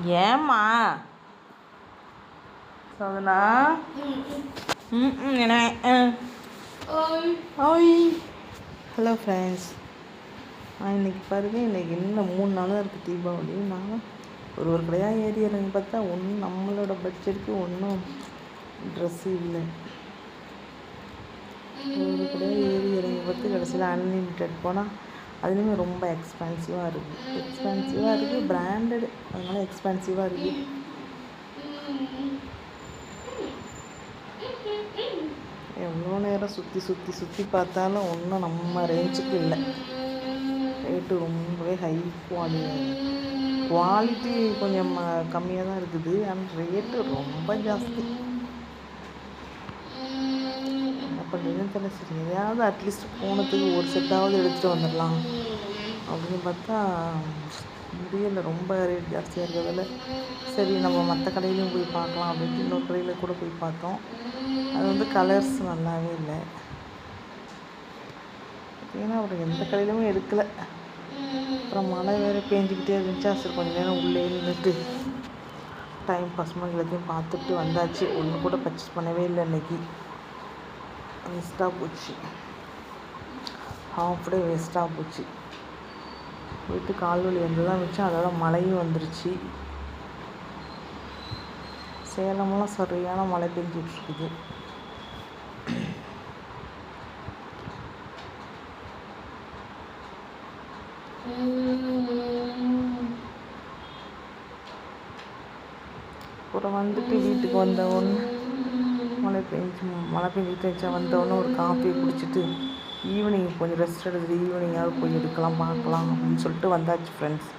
ஏம்மா சோதனா? என்ன? ஓய். ஹலோ ஃப்ரெண்ட்ஸ், இன்றைக்கி பாருங்கள், இன்றைக்கி இன்னும் 3 நாள் தான் இருக்குது தீபாவளி. நாங்கள் ஒரு கடையாக ஏறி இறங்கி பார்த்தா ஒன்றும் நம்மளோட பட்ஜெட்டுக்கு ஒன்றும் ட்ரெஸ்ஸு இல்லை. ஒரு கடையாக ஏறி இறங்கி பார்த்து கடைசியில் அன்லிமிட்டெட் போனால் அதுலேயுமே ரொம்ப எக்ஸ்பென்சிவாக இருக்குது. பிராண்டடு, அதனால எக்ஸ்பென்சிவாக இருக்குது. எவ்வளோ நேரம் சுற்றி பார்த்தாலும் ஒன்றும் நம்ம ரேஞ்சுக்கு இல்லை. ரேட்டு ரொம்பவே ஹை குவாலிட்டி கொஞ்சம் கம்மியாக தான் இருக்குது, ஆனால் ரேட்டு ரொம்ப ஜாஸ்தி. என்ன பண்ணுறதுன்னு தெரியல. சரி, எதையாவது அட்லீஸ்ட் போனதுக்கு ஒரு செட்டாவது எடுத்துகிட்டு வந்துடலாம் அப்படின்னு பார்த்தா முடியலை. ரொம்ப ரேட் ஜாஸ்தியாக இருக்கிறதால சரி நம்ம மற்ற கடையிலையும் போய் பார்க்கலாம் அப்படின்ட்டு இன்னொரு கடையில் கூட போய் பார்த்தோம். அது கலர்ஸ் நல்லாவே இல்லை. பார்த்தீங்கன்னா அப்புறம் எந்த கடையிலுமே எடுக்கலை. அப்புறம் மழை வேறு பேஞ்சிக்கிட்டே இருந்துச்சா, சரி கொஞ்சம் நேரம் உள்ளே நின்றுட்டு டைம் பாஸ் பண்ணி எல்லாத்தையும் பார்த்துட்டு வந்தாச்சு. ஒன்று கூட பர்ச்சேஸ் பண்ணவே இல்லை. இன்றைக்கி வேஸ்ட்டாக போச்சு, ஹாஃப் டே வேஸ்ட்டாக போச்சு. போயிட்டு கால்வலி வந்து தான் வச்சேன். அதோட மழையும் வந்துருச்சு. சேலமெல்லாம் சரியான மழை பெஞ்சிட்ருக்குது. அப்புறம் வந்துட்டு வீட்டுக்கு வந்தவொடனே மழை பெஞ்சிட்டு வச்சா வந்தவொடனே ஒரு காஃபி குடிச்சிட்டு ஈவினிங் கொஞ்சம் ரெஸ்ட் எடுத்துட்டு ஈவினிங்காவது போய் எடுக்கலாம் பார்க்கலாம் அப்படின்னு சொல்லிட்டு வந்தாச்சு ஃப்ரெண்ட்ஸ்.